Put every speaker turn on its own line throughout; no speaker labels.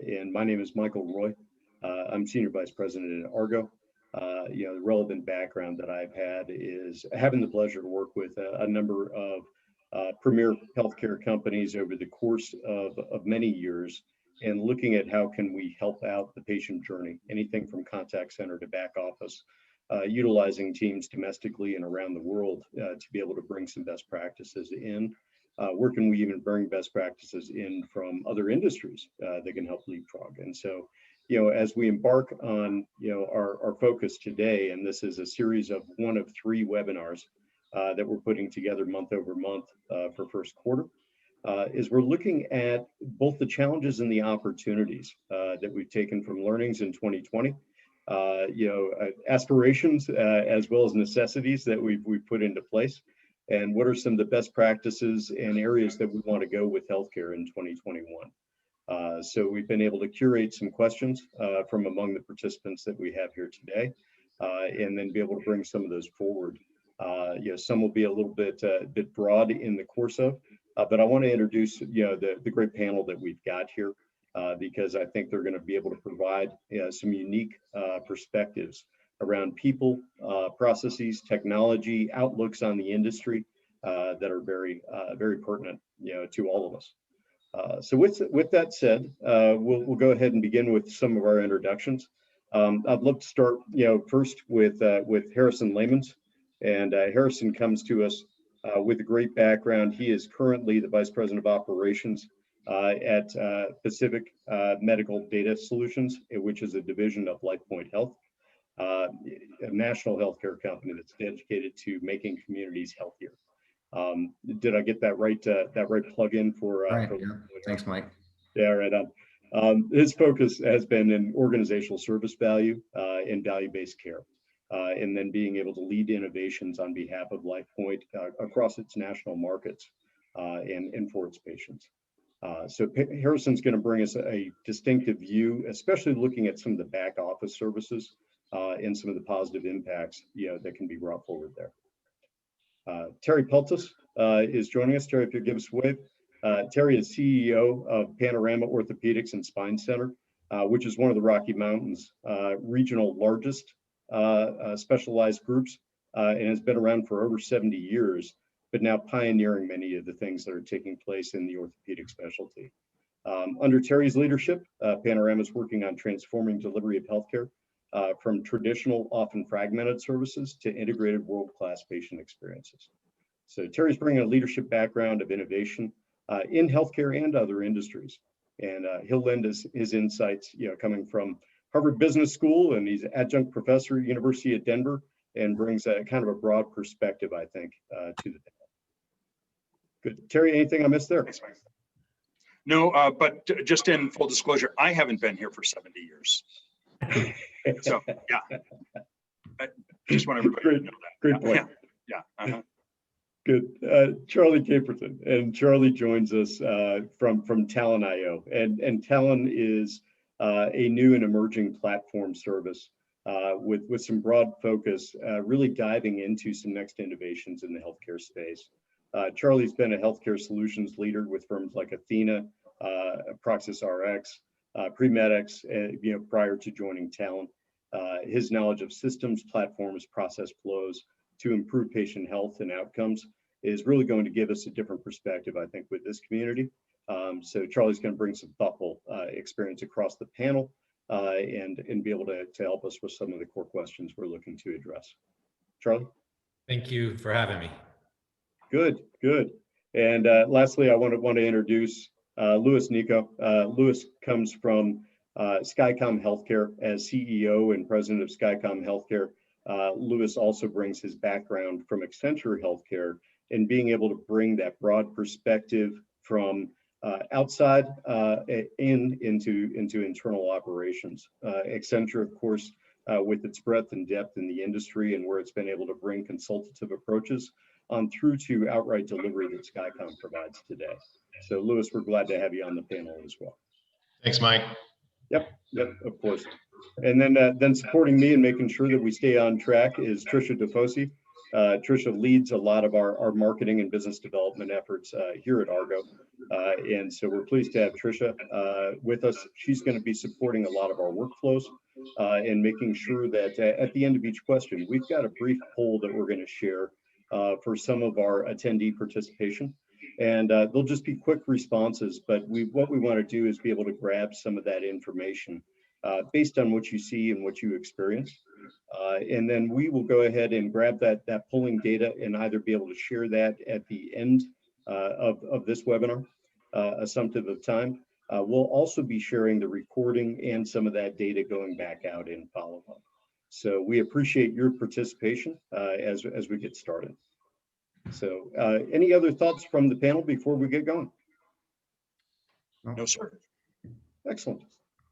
and my name is Michael Roy. I'm Senior Vice President at ARGO. The relevant background that I've had is having the pleasure to work with a number of premier healthcare companies over the course of many years, and looking at how can we help out the patient journey, anything from contact center to back office, utilizing teams domestically and around the world to be able to bring some best practices in. Where can we even bring best practices in from other industries that can help leapfrog? And so, as we embark on, our focus today, and this is a series of one of 3 webinars that we're putting together month over month for first quarter, is we're looking at both the challenges and the opportunities that we've taken from learnings in 2020, aspirations as well as necessities that we've put into place, and what are some of the best practices and areas that we want to go with healthcare in 2021. So we've been able to curate some questions from among the participants that we have here today, and then be able to bring some of those forward. Some will be a little bit broad in the course of, but I want to introduce the great panel that we've got here, because I think they're going to be able to provide some unique perspectives around people, processes, technology, outlooks on the industry that are very pertinent to all of us. So with that said, we'll go ahead and begin with some of our introductions. I'd love to start first with Harrison Lamons, and Harrison comes to us with a great background. He is currently the Vice President of Operations at Pacific Medical Data Solutions, which is a division of LifePoint Health, a national healthcare company that's dedicated to making communities healthier. Did I get that right plug in for?
Right. Yeah. Thanks, Mike.
Yeah, right on. His focus has been in organizational service value and value-based care, and then being able to lead innovations on behalf of LifePoint across its national markets and for its patients. So Harrison's going to bring us a distinctive view, especially looking at some of the back office services and some of the positive impacts that can be brought forward there. Terry Peltis is joining us. Terry, if you'll give us a wave. Terry is CEO of Panorama Orthopedics and Spine Center, which is one of the Rocky Mountains regional largest specialized groups, and has been around for over 70 years, but now pioneering many of the things that are taking place in the orthopedic specialty. Under Terry's leadership, Panorama is working on transforming delivery of healthcare from traditional, often fragmented services to integrated world-class patient experiences. So Terry's bringing a leadership background of innovation in healthcare and other industries, and he'll lend us his insights, coming from Harvard Business School, and he's an adjunct professor at University of Denver, and brings a kind of a broad perspective, I think, to the panel. Good, Terry. Anything I missed there?
No, but just in full disclosure, I haven't been here for 70 years. So yeah, I just want everybody to know that.
Great point.
Yeah.
Good. Charlie Caperton, and Charlie joins us from Talon.io, and Talon is a new and emerging platform service with some broad focus, really diving into some next innovations in the healthcare space. Charlie's been a healthcare solutions leader with firms like Athena, Proxys RX, Premedix, prior to joining Talon. His knowledge of systems, platforms, process flows to improve patient health and outcomes is really going to give us a different perspective, I think, with this community. So Charlie's going to bring some thoughtful experience across the panel and be able to help us with some of the core questions we're looking to address. Charlie?
Thank you for having me.
Good. And lastly, I want to introduce Louis Nico. Louis comes from SkyCom Healthcare as CEO and president of SkyCom Healthcare. Louis also brings his background from Accenture Healthcare and being able to bring that broad perspective from outside into internal operations. Accenture, of course, with its breadth and depth in the industry and where it's been able to bring consultative approaches on through to outright delivery that SkyCom provides today. So Louis, we're glad to have you on the panel as well.
Thanks, Mike.
Yep, of course. And then supporting me and making sure that we stay on track is Trisha DeFosi. Tricia leads a lot of our marketing and business development efforts here at ARGO. And so we're pleased to have Tricia with us. She's going to be supporting a lot of our workflows and making sure that at the end of each question, we've got a brief poll that we're going to share for some of our attendee participation. And they'll just be quick responses, but what we want to do is be able to grab some of that information based on what you see and what you experience. And then we will go ahead and grab that polling data and either be able to share that at the end of this webinar, assumptive of time. We'll also be sharing the recording and some of that data going back out in follow-up. So we appreciate your participation as we get started. So any other thoughts from the panel before we get going?
No, sir.
Excellent.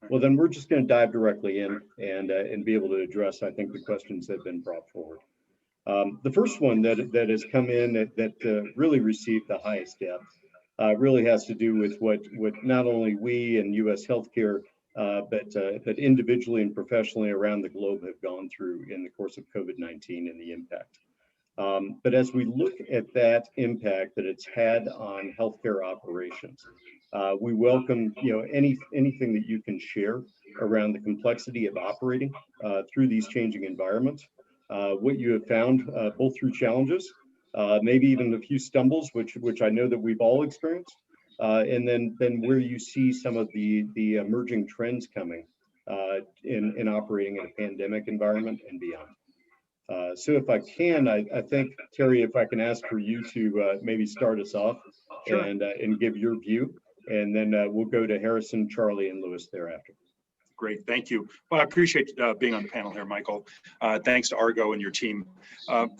Well, then we're just going to dive directly in and be able to address, I think, the questions that have been brought forward. The first one that has come in that really received the highest depth really has to do with what not only we and U.S. healthcare, but individually and professionally around the globe have gone through in the course of COVID-19 and the impact. But as we look at that impact that it's had on healthcare operations, we welcome anything that you can share around the complexity of operating through these changing environments, what you have found both through challenges, maybe even a few stumbles, which I know that we've all experienced, and then where you see some of the emerging trends coming in operating in a pandemic environment and beyond. So if I can, I think, Terry, if I can ask for you to maybe start us off. Sure. And give your view, and then we'll go to Harrison, Charlie, and Lewis thereafter.
Great, thank you. Well, I appreciate being on the panel here, Michael. Thanks to ARGO and your team.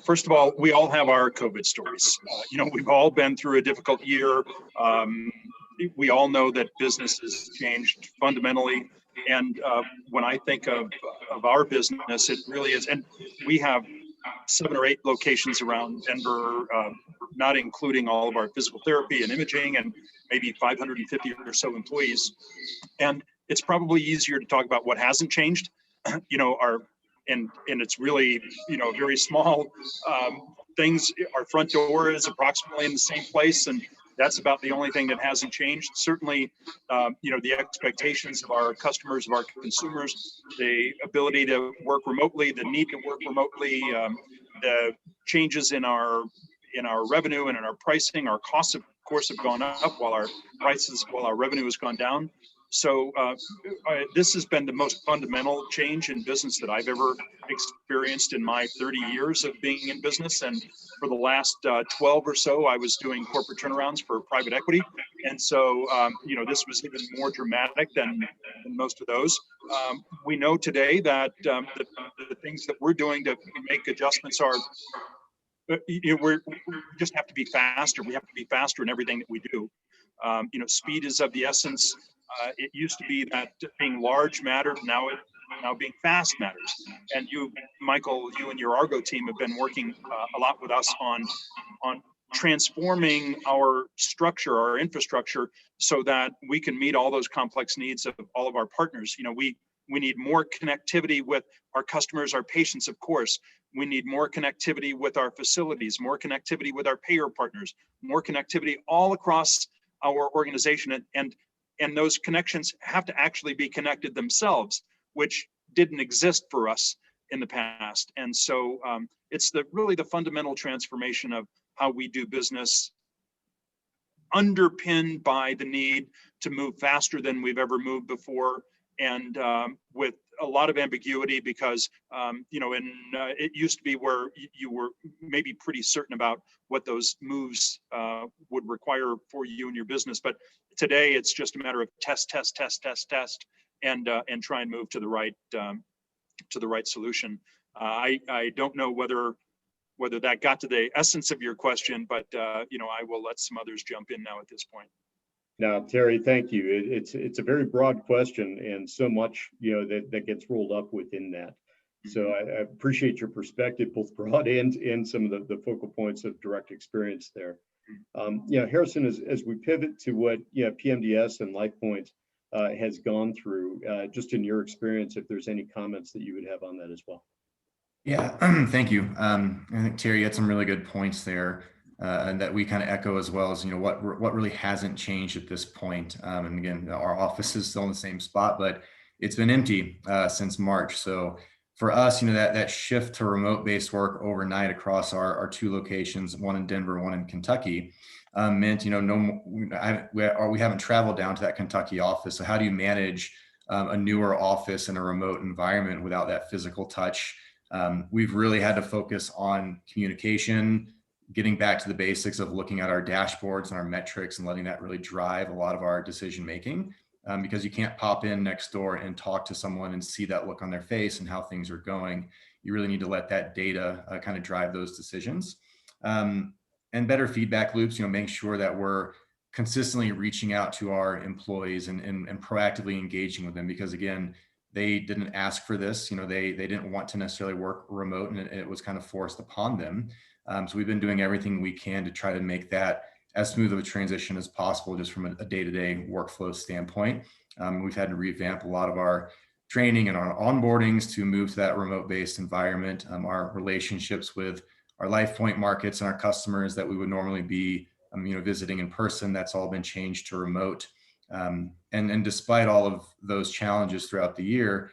First of all, we all have our COVID stories. We've all been through a difficult year. We all know that business has changed fundamentally. And when I think of our business, it really is, and we have 7 or 8 locations around Denver, not including all of our physical therapy and imaging, and maybe 550 or so employees. And it's probably easier to talk about what hasn't changed, and it's really, very small things. Our front door is approximately in the same place, and that's about the only thing that hasn't changed. Certainly, the expectations of our customers, of our consumers, the ability to work remotely, the need to work remotely, the changes in our revenue and in our pricing. Our costs, of course, have gone up while our revenue has gone down. So this has been the most fundamental change in business that I've ever experienced in my 30 years of being in business. And for the last 12 or so, I was doing corporate turnarounds for private equity. And so, this was even more dramatic than most of those. We know today that the things that we're doing to make adjustments are, we just have to be faster. We have to be faster in everything that we do. Speed is of the essence. It used to be that being large mattered. Now being fast matters. And you, Michael, you and your ARGO team have been working a lot with us on transforming our structure, our infrastructure, so that we can meet all those complex needs of all of our partners. We need more connectivity with our customers, our patients, of course. We need more connectivity with our facilities, more connectivity with our payer partners, more connectivity all across our organization. And those connections have to actually be connected themselves, which didn't exist for us in the past. And so it's really the fundamental transformation of how we do business, underpinned by the need to move faster than we've ever moved before, and with a lot of ambiguity, because it used to be where you were maybe pretty certain about what those moves would require for you and your business. But today it's just a matter of test, and try and move to the right solution. I don't know whether that got to the essence of your question, but I will let some others jump in now at this point.
Now, Terry, thank you. It's a very broad question, and so much that gets rolled up within that. So I appreciate your perspective, both broad and some of the focal points of direct experience there. Harrison, as we pivot to what PMDS and LifePoint has gone through, just in your experience, if there's any comments that you would have on that as well.
Yeah, thank you. I think Terry had some really good points there, and that we kind of echo as well as, what really hasn't changed at this point. And again, our office is still in the same spot, but it's been empty since March. So for us, that shift to remote-based work overnight across our two locations, one in Denver, one in Kentucky, meant, we haven't traveled down to that Kentucky office. So how do you manage a newer office in a remote environment without that physical touch? We've really had to focus on communication, getting back to the basics of looking at our dashboards and our metrics and letting that really drive a lot of our decision making, because you can't pop in next door and talk to someone and see that look on their face and how things are going. You really need to let that data kind of drive those decisions. And better feedback loops, making sure that we're consistently reaching out to our employees and proactively engaging with them, because again, they didn't ask for this. They didn't want to necessarily work remote, and it was kind of forced upon them. So we've been doing everything we can to try to make that as smooth of a transition as possible, just from a day-to-day workflow standpoint. We've had to revamp a lot of our training and our onboardings to move to that remote-based environment. Our relationships with our LifePoint markets and our customers that we would normally be visiting in person, that's all been changed to remote. And despite all of those challenges throughout the year,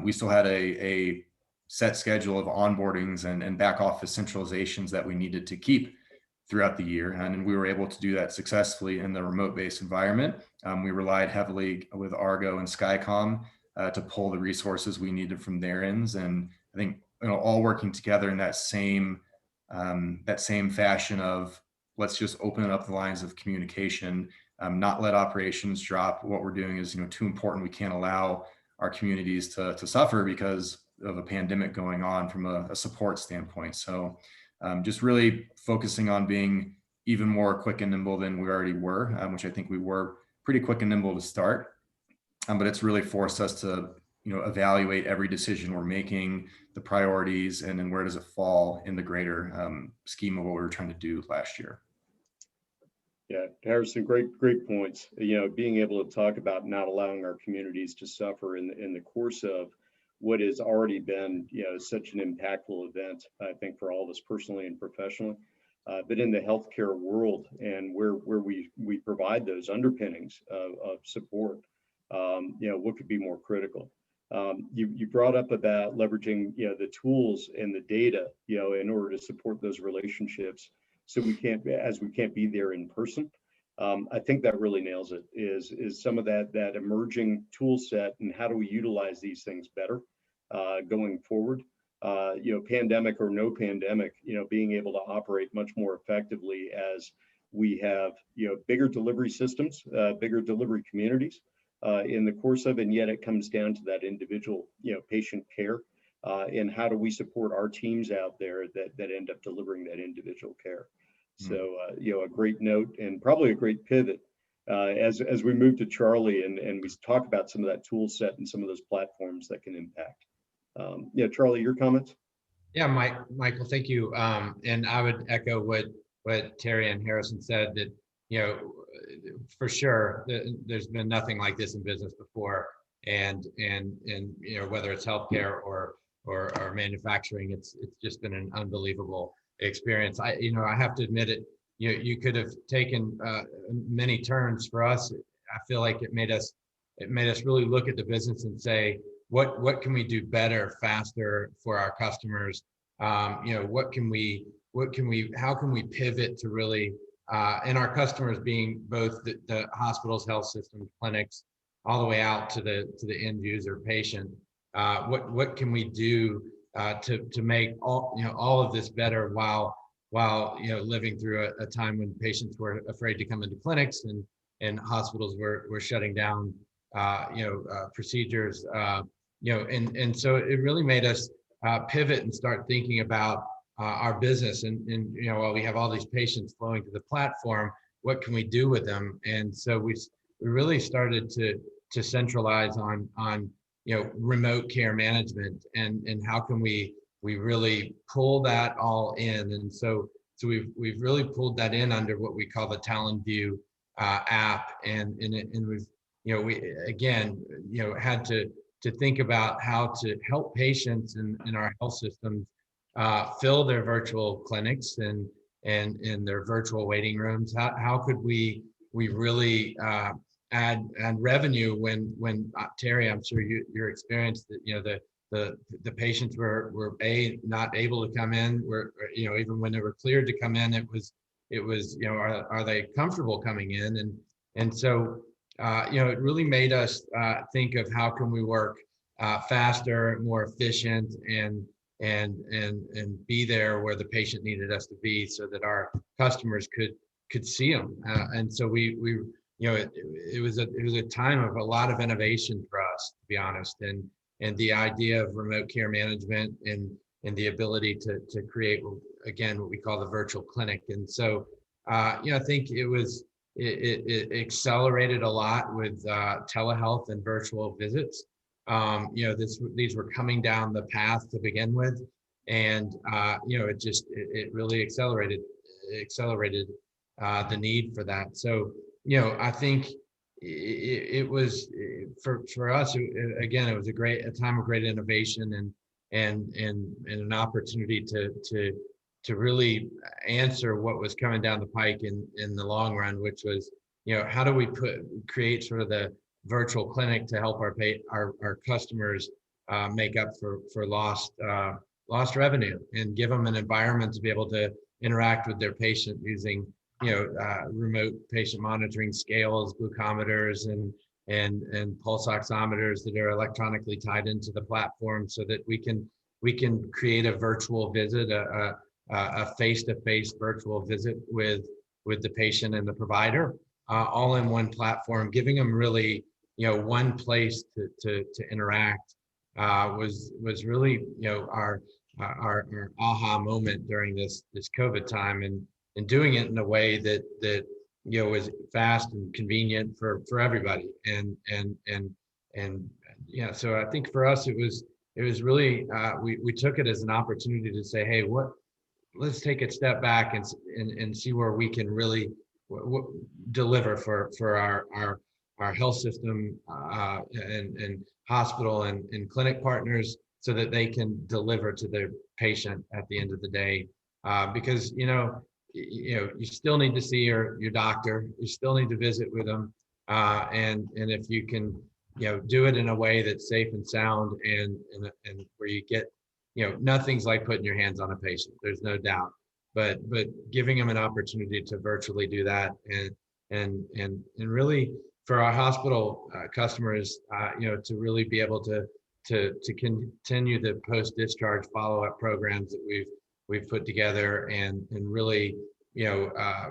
we still had a set schedule of onboardings and back office centralizations that we needed to keep throughout the year. And we were able to do that successfully in the remote-based environment. We relied heavily with ARGO and SkyCom to pull the resources we needed from their ends. And I think, all working together in that same fashion of, let's just open up the lines of communication, not let operations drop. What we're doing is, too important. We can't allow our communities to suffer because of a pandemic going on from a support standpoint. So just really focusing on being even more quick and nimble than we already were, which I think we were pretty quick and nimble to start. But it's really forced us to, evaluate every decision we're making, the priorities, and then where does it fall in the greater scheme of what we were trying to do last year.
Yeah, Harrison, great points. Being able to talk about not allowing our communities to suffer in the course of what has already been, such an impactful event, I think, for all of us personally and professionally. But in the healthcare world, and where we provide those underpinnings of support, what could be more critical? You brought up about leveraging, the tools and the data, in order to support those relationships. So we can't be there in person. I think that really nails it. Is some of that emerging tool set, and how do we utilize these things better going forward? Pandemic or no pandemic, being able to operate much more effectively as we have, bigger delivery systems, bigger delivery communities in the course of, and yet it comes down to that individual, patient care. And how do we support our teams out there that end up delivering that individual care? So, a great note, and probably a great pivot as we move to Charlie and we talk about some of that tool set and some of those platforms that can impact. Charlie, your comments?
Yeah, Michael, thank you. And I would echo what Terry and Harrison said, that, for sure, there's been nothing like this in business before. And whether it's healthcare or manufacturing, it's just been an unbelievable experience. I have to admit it. You could have taken many turns. For us, I feel like it made us really look at the business and say, what can we do better, faster for our customers? How can we pivot to really, and our customers being both the hospitals, health systems, clinics, all the way out to the end user patient. What can we do to make all of this better while living through a time when patients were afraid to come into clinics and hospitals were shutting down procedures, and so it really made us pivot and start thinking about our business, and while we have all these patients flowing to the platform, what can we do with them? And so we really started to centralize on remote care management, and how can we really pull that all in. And so we've really pulled that in under what we call the Talent View app, and we've we again had to think about how to help patients in our health systems fill their virtual clinics and their virtual waiting rooms. How could we really add revenue when Terry, I'm sure your experience that the patients were not able to come in, even when they were cleared to come in, it was are they comfortable coming in, and so it really made us think of how can we work faster, more efficient, and be there where the patient needed us to be, so that our customers could see them. And so it was a time of a lot of innovation for us, to be honest, and the idea of remote care management and the ability to create, again, what we call the virtual clinic. And so I think it accelerated a lot with telehealth and virtual visits. These were coming down the path to begin with, and it really accelerated the need for that. So I think it was for us, again, it was a time of great innovation and an opportunity to really answer what was coming down the pike in the long run, which was, how do we create sort of the virtual clinic to help our customers make up for lost revenue, and give them an environment to be able to interact with their patient using remote patient monitoring scales, glucometers, and pulse oximeters that are electronically tied into the platform, so that we can create a virtual visit, a face-to-face virtual visit with the patient and the provider, all in one platform, giving them really one place to interact. Was really our aha moment during this COVID time, and doing it in a way that was fast and convenient for everybody. And so I think for us it was really we took it as an opportunity to say, hey, let's take a step back and see where we can really deliver for our health system and hospital and clinic partners, so that they can deliver to their patient at the end of the day. Because you still need to see your doctor, you still need to visit with them, and if you can do it in a way that's safe and sound, and where you get nothing's like putting your hands on a patient, there's no doubt, but giving them an opportunity to virtually do that, and really for our hospital customers, to really be able to continue the post-discharge follow-up programs that we've put together, and really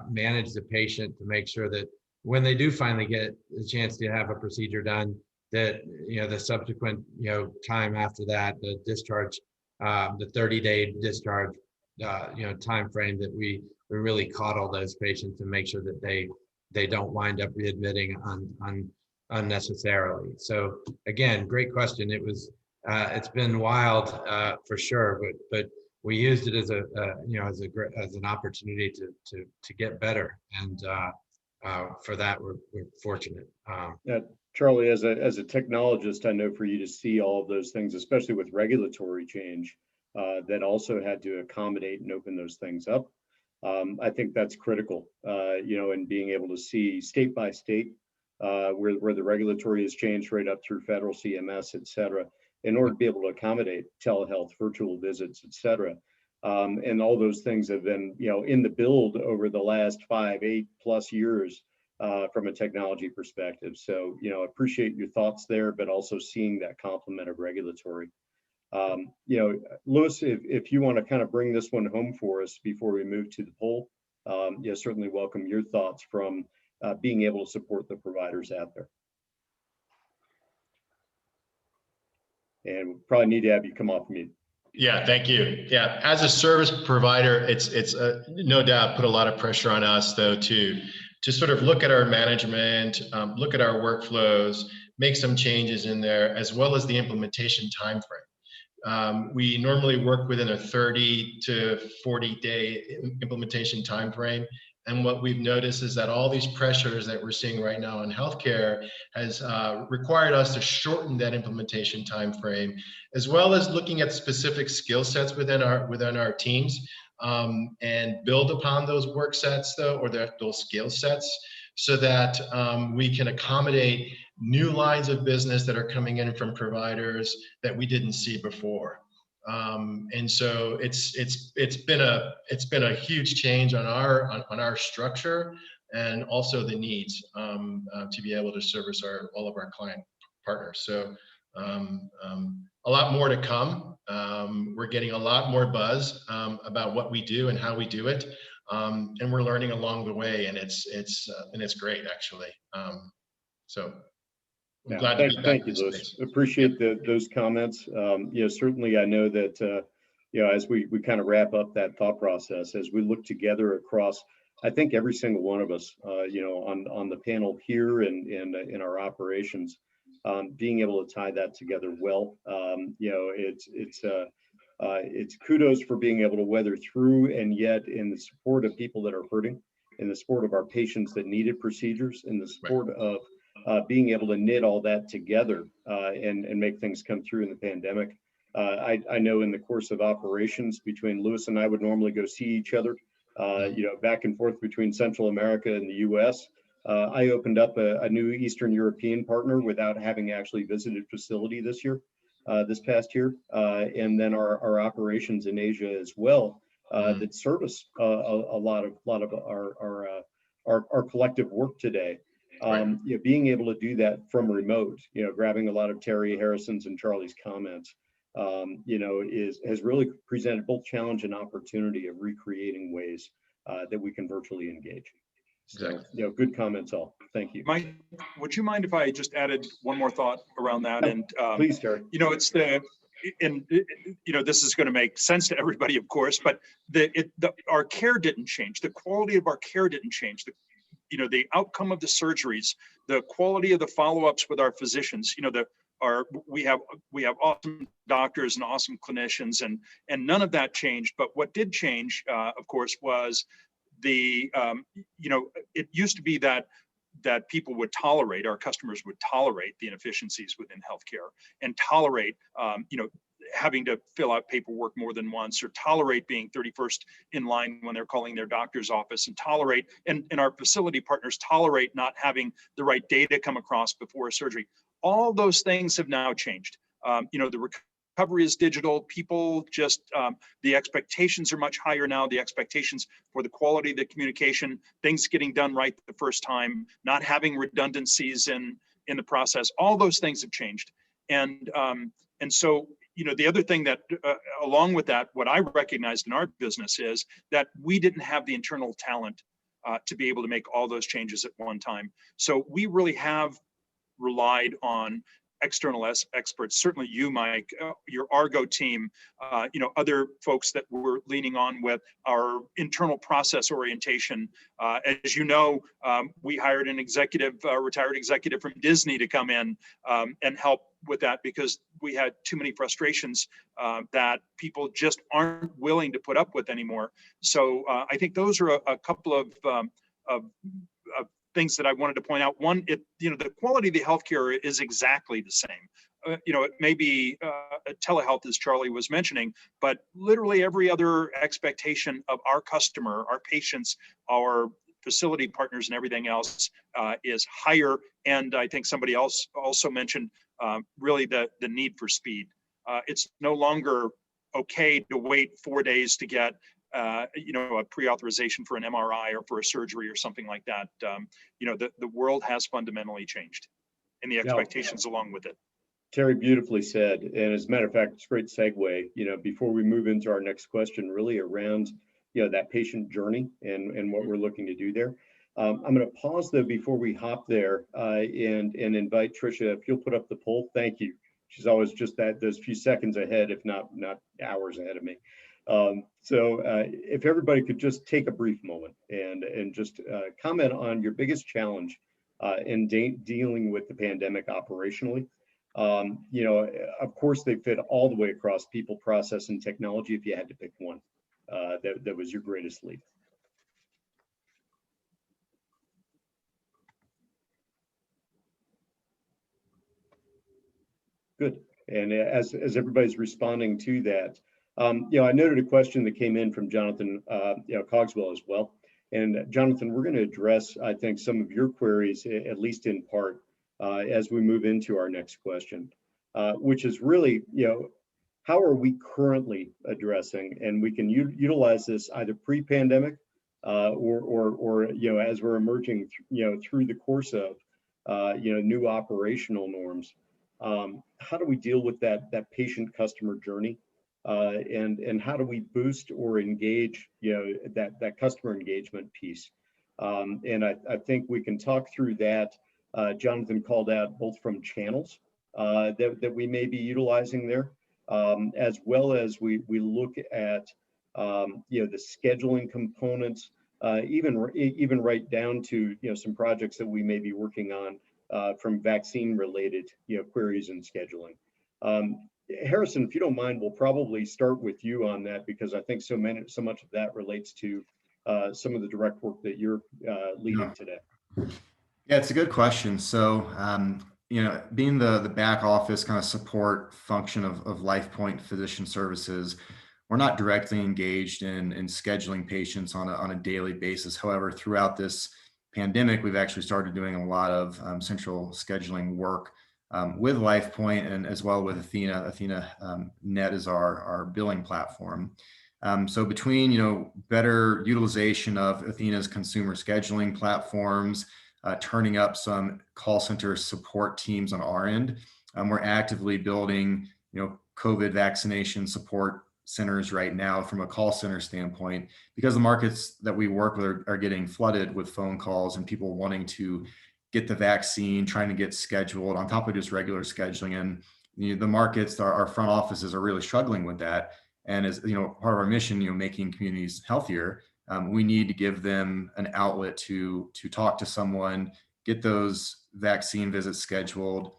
manage the patient to make sure that when they do finally get the chance to have a procedure done, that the subsequent time after that, the discharge, the 30-day discharge time frame, that we really coddle those patients and make sure that they don't wind up readmitting unnecessarily. So again, great question. It's been wild for sure, but we used it as an opportunity to get better, and for that we're fortunate.
Yeah, Charlie, as a technologist, I know for you to see all of those things, especially with regulatory change, that also had to accommodate and open those things up. I think that's critical, in being able to see state by state where the regulatory has changed right up through federal CMS, et cetera, in order to be able to accommodate telehealth, virtual visits, et cetera. And all those things have been, in the build over the last 5-8+ years from a technology perspective. So, appreciate your thoughts there, but also seeing that complement of regulatory. Louis, if you want to kind of bring this one home for us before we move to the poll, certainly welcome your thoughts from being able to support the providers out there. And we probably need to have you come off mute.
Yeah, thank you. Yeah, as a service provider, it's no doubt put a lot of pressure on us, though, to sort of look at our management, look at our workflows, make some changes in there, as well as the implementation timeframe. We normally work within a 30 to 40 day implementation timeframe, And what we've noticed is that all these pressures that we're seeing right now in healthcare has required us to shorten that implementation timeframe, as well as looking at specific skill sets within our teams, and build upon those work sets though, or those skill sets, so that we can accommodate new lines of business that are coming in from providers that we didn't see before. And so it's been a huge change on our structure, and also the needs to be able to service all of our client partners. So a lot more to come. We're getting a lot more buzz about what we do and how we do it, and we're learning along the way, and it's great actually. So I'm glad to be back.
Thank you, Louis. Appreciate those comments. Certainly I know that, as we kind of wrap up that thought process, as we look together across, I think every single one of us, on the panel here and in our operations, being able to tie that together well, it's kudos for being able to weather through, and yet in the support of people that are hurting, in the support of our patients that needed procedures, in the support of being able to knit all that together and make things come through in the pandemic. I know in the course of operations between Louis and I would normally go see each other, back and forth between Central America and the US. I opened up a new Eastern European partner without having actually visited facility this past year. And then our operations in Asia as well, that service a lot of our collective work today. Being able to do that from remote, grabbing a lot of Terry Harrison's and Charlie's comments, has really presented both challenge and opportunity of recreating ways that we can virtually engage. So,
Exactly.
Good comments all. Thank you.
Mike, would you mind if I just added one more thought around that?
No,
And
please, Terry.
This is going to make sense to everybody, of course, but our care didn't change. The quality of our care didn't change. The outcome of the surgeries, the quality of the follow-ups with our physicians, we have awesome doctors and awesome clinicians, and none of that changed. But what did change, of course, was it used to be that people would tolerate, our customers would tolerate the inefficiencies within healthcare, and tolerate, having to fill out paperwork more than once, or tolerate being 31st in line when they're calling their doctor's office, and tolerate, and our facility partners tolerate not having the right data come across before a surgery. All those things have now changed. The recovery is digital. People just, the expectations are much higher now. The expectations for the quality of the communication, things getting done right the first time, not having redundancies in the process, all those things have changed. And so, the other thing that, along with that, what I recognized in our business is that we didn't have the internal talent to be able to make all those changes at one time. So we really have relied on external experts, certainly you, Mike, your ARGO team, other folks that we're leaning on with our internal process orientation. As you know, we hired an retired executive from Disney to come in and help with that, because we had too many frustrations that people just aren't willing to put up with anymore. So I think those are a couple of things that I wanted to point out. One, the quality of the healthcare is exactly the same. It may be telehealth, as Charlie was mentioning, but literally every other expectation of our customer, our patients, our facility partners, and everything else is higher. And I think somebody else also mentioned really the need for speed. It's no longer okay to wait 4 days to get a pre-authorization for an MRI or for a surgery or something like that. The world has fundamentally changed, and the expectations along with it.
Terry, beautifully said. And as a matter of fact, it's a great segue, before we move into our next question, really around, that patient journey and what we're looking to do there. I'm going to pause though before we hop there and invite Tricia, if you'll put up the poll. Thank you. She's always just those few seconds ahead, if not hours ahead of me. So if everybody could just take a brief moment and just comment on your biggest challenge in dealing with the pandemic operationally. Of course, they fit all the way across people, process, and technology. If you had to pick one, that was your greatest lead. Good. And as everybody's responding to that, I noted a question that came in from Jonathan, Cogswell as well. And Jonathan, we're going to address, I think, some of your queries, at least in part, as we move into our next question, which is really, how are we currently addressing, and we can utilize this either pre-pandemic or as we're emerging, through the course of, new operational norms. How do we deal with that patient customer journey, and how do we boost or engage, that customer engagement piece? And I think we can talk through that. Jonathan called out both from channels that we may be utilizing there, as well as we look at the scheduling components, even right down to some projects that we may be working on from vaccine related queries and scheduling. Harrison, if you don't mind, we'll probably start with you on that, because I think so much of that relates to some of the direct work that you're leading today.
Yeah, it's a good question. So, being the back office kind of support function of LifePoint Physician Services, we're not directly engaged in scheduling patients on a daily basis. However, throughout this pandemic, we've actually started doing a lot of central scheduling work with LifePoint, and as well with Athena. Athena Net is our billing platform. So between better utilization of Athena's consumer scheduling platforms, turning up some call center support teams on our end, we're actively building COVID vaccination support centers right now from a call center standpoint, because the markets that we work with are getting flooded with phone calls and people wanting to get the vaccine, trying to get scheduled on top of just regular scheduling. And the markets, our front offices are really struggling with that. And as part of our mission, making communities healthier, we need to give them an outlet to talk to someone, get those vaccine visits scheduled,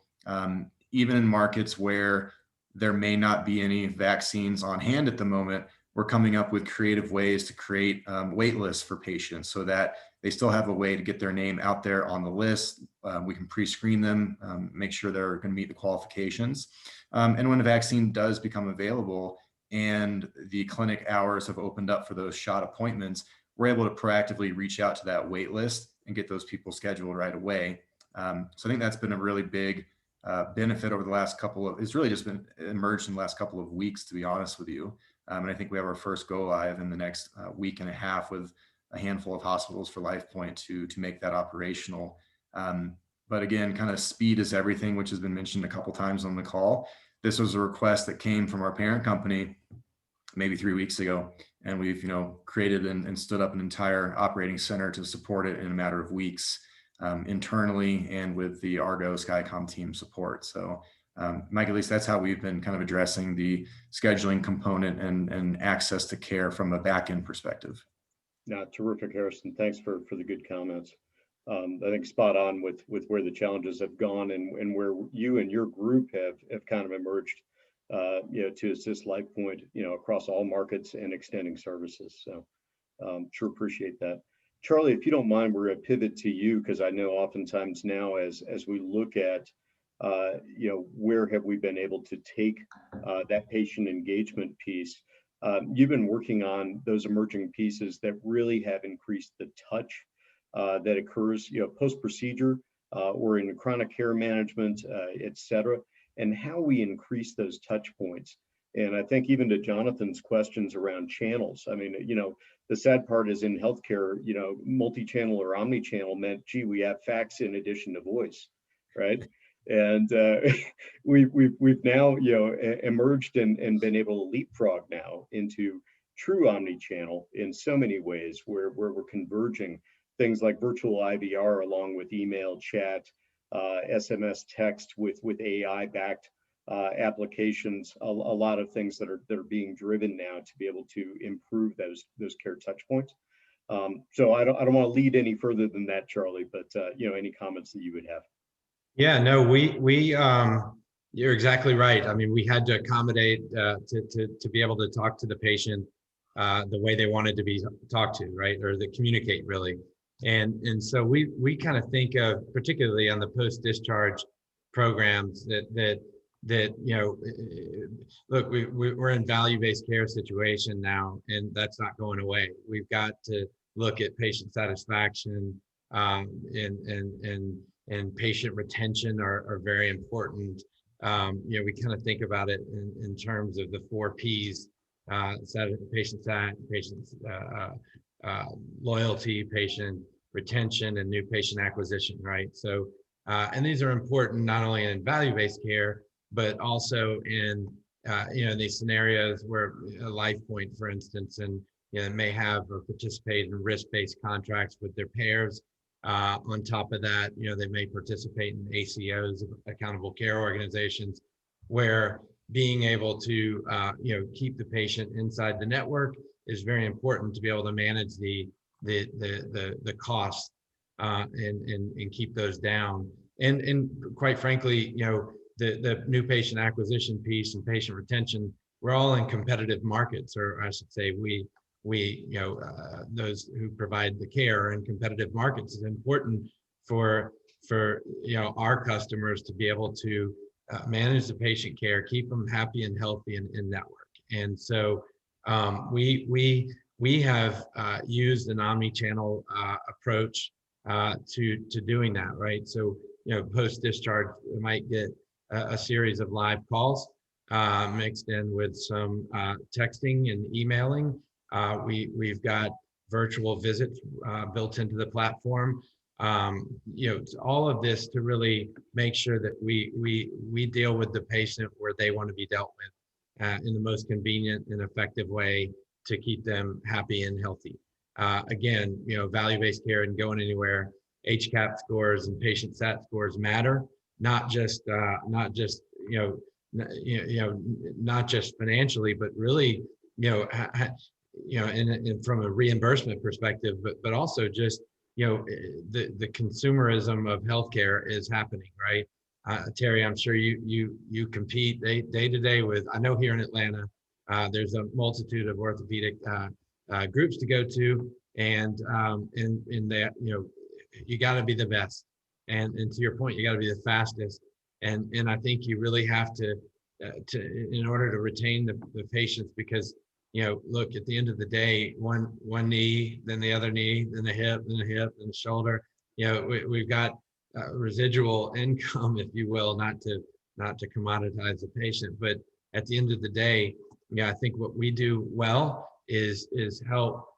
even in markets where there may not be any vaccines on hand at the moment. We're coming up with creative ways to create wait lists for patients so that they still have a way to get their name out there on the list. We can pre-screen them, make sure they're going to meet the qualifications. And when a vaccine does become available and the clinic hours have opened up for those shot appointments, we're able to proactively reach out to that wait list and get those people scheduled right away. So I think that's been a really big benefit over the last it's really just been emerged in the last couple of weeks, to be honest with you. And I think we have our first go live in the next week and a half with a handful of hospitals for LifePoint to make that operational. But again, kind of speed is everything, which has been mentioned a couple times on the call. This was a request that came from our parent company maybe 3 weeks ago, and we've created and stood up an entire operating center to support it in a matter of weeks, internally and with the ARGO SkyCom team support. So Mike, at least that's how we've been kind of addressing the scheduling component and access to care from a back-end perspective.
Terrific, Harrison. Thanks for the good comments. I think spot on with where the challenges have gone and where you and your group have kind of emerged, to assist LifePoint, across all markets and extending services. So sure appreciate that. Charlie, if you don't mind, we're going to pivot to you, because I know oftentimes now as we look at, where have we been able to take that patient engagement piece. You've been working on those emerging pieces that really have increased the touch that occurs, post-procedure or in chronic care management, et cetera, and how we increase those touch points. And I think even to Jonathan's questions around channels, I mean, the sad part is in healthcare, multi-channel or omni-channel meant, gee, we have fax in addition to voice, right? And we've now, emerged and been able to leapfrog now into true omni-channel in so many ways, where we're converging things like virtual IVR along with email, chat, SMS, text with AI-backed applications, a lot of things that are being driven now to be able to improve those care touch points. So I don't want to lead any further than that, Charlie, but any comments that you would have.
Yeah, no, you're exactly right. I mean, we had to accommodate to be able to talk to the patient the way they wanted to be talked to, right, or to communicate really. And so we kind of think of, particularly on the post-discharge programs, that that, look, we're in value-based care situation now, and that's not going away. We've got to look at patient satisfaction, and patient retention are very important. We kind of think about it in terms of the 4 Ps: patient sat, patient loyalty, patient retention, and new patient acquisition, right? So, and these are important not only in value-based care, but also in these scenarios where a LifePoint, for instance, and may have or participate in risk-based contracts with their payers. On top of that, they may participate in ACOs, accountable care organizations, where being able to keep the patient inside the network is very important to be able to manage the costs and keep those down. And quite frankly, the new patient acquisition piece and patient retention, we're all in competitive markets, or I should say those who provide the care are in competitive markets. It's important for our customers to be able to manage the patient care, keep them happy and healthy and in network. And so we have used an omni-channel approach to doing that, right? So post-discharge, we might get a series of live calls mixed in with some texting and emailing. We've got virtual visits built into the platform. All of this to really make sure that we deal with the patient where they want to be dealt with in the most convenient and effective way to keep them happy and healthy. Again, value-based care and going anywhere, HCAHPS scores and patient sat scores matter, not just financially, but really, and from a reimbursement perspective, but also just, the consumerism of healthcare is happening, right? Terry, I'm sure you compete day to day with, I know here in Atlanta, there's a multitude of orthopedic groups to go to, and that, you got to be the best. And to your point, you got to be the fastest. And I think you really have to in order to retain the patients, because, look, at the end of the day, one knee, then the other knee, then the hip, then the shoulder, we've got residual income, if you will, not to commoditize the patient. But at the end of the day, I think what we do well is help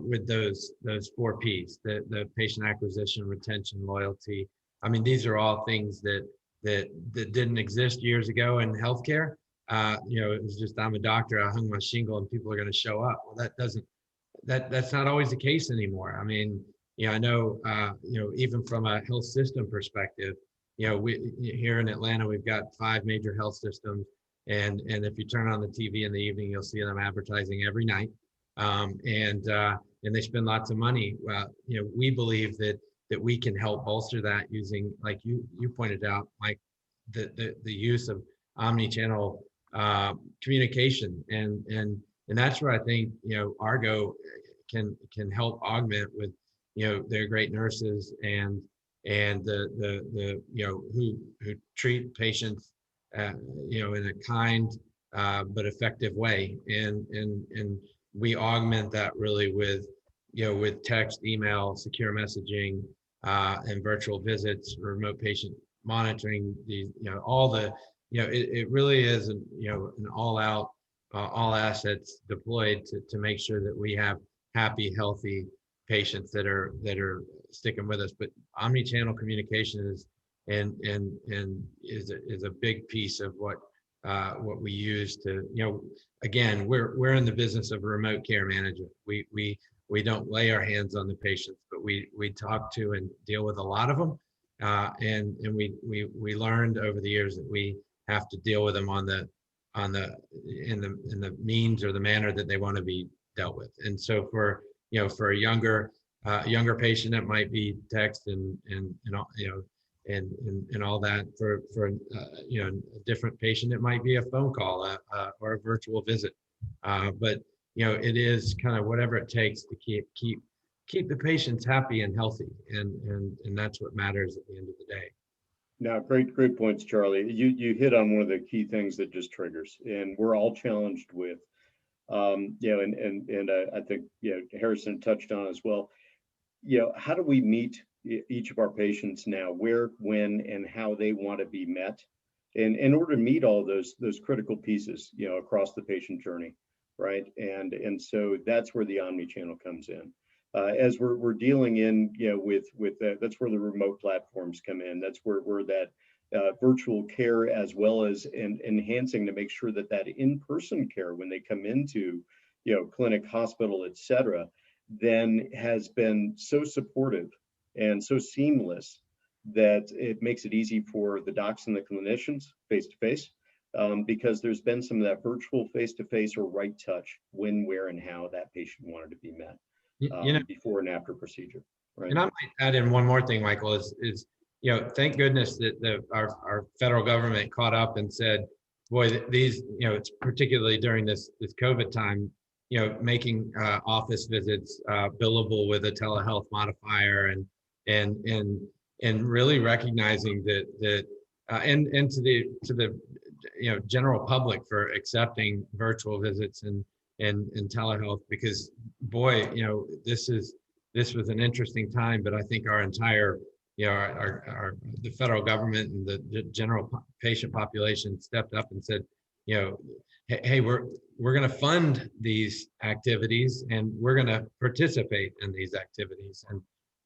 with those 4 Ps, the patient acquisition, retention, loyalty. I mean, these are all things that didn't exist years ago in healthcare. It was just, I'm a doctor, I hung my shingle and people are going to show up. Well, that's not always the case anymore. I mean, I know, even from a health system perspective, we here in Atlanta, we've got 5 major health systems. And if you turn on the TV in the evening, you'll see them advertising every night. And they spend lots of money. We believe that we can help bolster that using, like you pointed out, Mike, the use of omni-channel communication, and that's where I think ARGO can help augment with their great nurses and the who treat patients in a kind but effective way, and we augment that really with with text, email, secure messaging, and virtual visits, remote patient monitoring. These all the it really is an all-out all assets deployed to make sure that we have happy, healthy patients that are sticking with us. But omni-channel communication is is a big piece of what we use to, again, we're in the business of remote care management. We don't lay our hands on the patients, but we talk to and deal with a lot of them, and we learned over the years that we have to deal with them in the means or the manner that they want to be dealt with. And so for a younger patient, it might be text and all that. For a different patient, it might be a phone call or a virtual visit. But it is kind of whatever it takes to keep the patients happy and healthy, and that's what matters at the end of the day.
Now, great points, Charlie. You hit on one of the key things that just triggers, and we're all challenged with, I think, Harrison touched on as well. How do we meet each of our patients now, where, when, and how they want to be met, and in order to meet all those critical pieces, across the patient journey, right? And so that's where the omni-channel comes in. As we're dealing in, with that, that's where the remote platforms come in. That's where that virtual care, as well as enhancing to make sure that in-person care, when they come into, clinic, hospital, et cetera, then has been so supportive and so seamless that it makes it easy for the docs and the clinicians face to face, because there's been some of that virtual face to face or right touch when, where, and how that patient wanted to be met. Before and after procedure, right?
And I might add in one more thing, Michael, is thank goodness that our federal government caught up and said, boy, these, it's particularly during this COVID time, making office visits billable with a telehealth modifier, and really recognizing that and to the general public for accepting virtual visits and telehealth, because boy, this was an interesting time, but I think our entire, the federal government and the general patient population stepped up and said, hey, we're going to fund these activities and we're going to participate in these activities,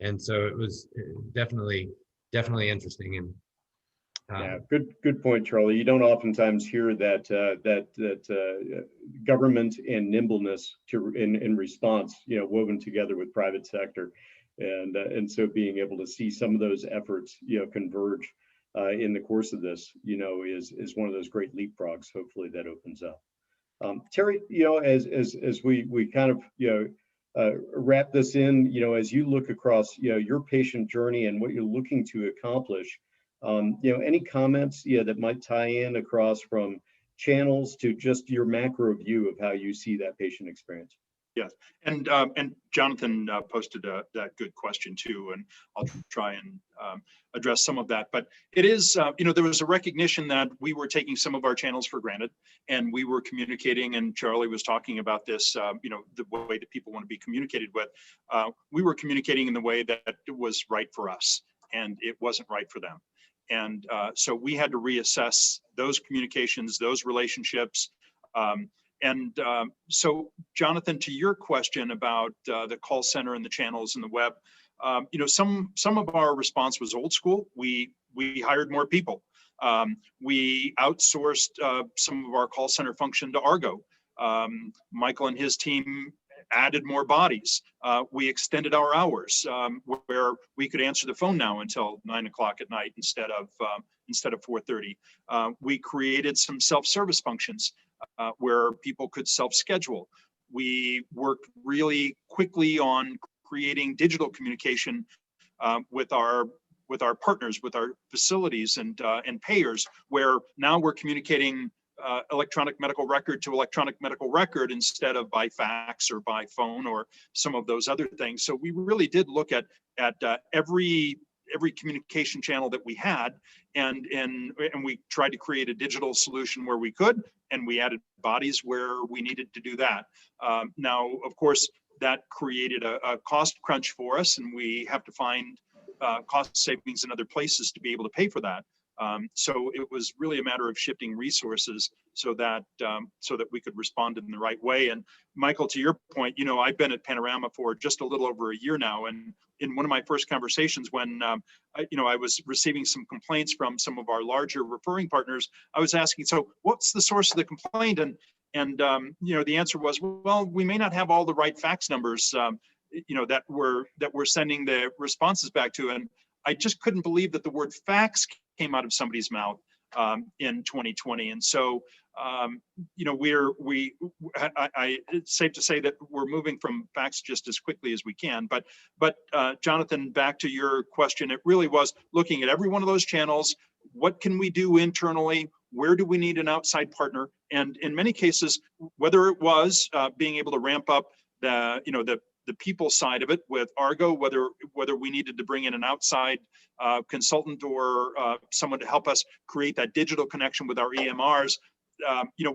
and so it was definitely interesting. And
yeah, good point, Charlie. You don't oftentimes hear that government and nimbleness in response, woven together with private sector, and so being able to see some of those efforts, converge in the course of this, is one of those great leapfrogs. Hopefully that opens up. Terry, as we kind of wrap this in, as you look across, your patient journey and what you're looking to accomplish. Any comments, that might tie in across from channels to just your macro view of how you see that patient experience?
Yes, and Jonathan posted that good question too, and I'll try and address some of that. But it is, there was a recognition that we were taking some of our channels for granted, and we were communicating, and Charlie was talking about this, the way that people want to be communicated with. We were communicating in the way that it was right for us, and it wasn't right for them. And so we had to reassess those communications, those relationships. So Jonathan, to your question about the call center and the channels and the web, some of our response was old school. We hired more people. We outsourced some of our call center function to ARGO. Michael and his team added more bodies. We extended our hours, where we could answer the phone now until 9 o'clock at night instead of 4:30. We created some self-service functions where people could self-schedule. We worked really quickly on creating digital communication with our partners, with our facilities and payers, where now we're communicating electronic medical record to electronic medical record instead of by fax or by phone or some of those other things. So we really did look at every communication channel that we had, and we tried to create a digital solution where we could, and we added bodies where we needed to do that. Now, of course, that created a cost crunch for us, and we have to find cost savings in other places to be able to pay for that. So it was really a matter of shifting resources so that we could respond in the right way. And Michael, to your point, I've been at Panorama for just a little over a year now, and in one of my first conversations when I was receiving some complaints from some of our larger referring partners, I was asking, so what's the source of the complaint? And the answer was, well, we may not have all the right fax numbers that we're sending the responses back to. And I just couldn't believe that the word fax came out of somebody's mouth in 2020. And so, it's safe to say that we're moving from fax just as quickly as we can. But Jonathan, back to your question, it really was looking at every one of those channels. What can we do internally? Where do we need an outside partner? And in many cases, whether it was being able to ramp up the the people side of it with ARGO, whether we needed to bring in an outside consultant or someone to help us create that digital connection with our EMRs.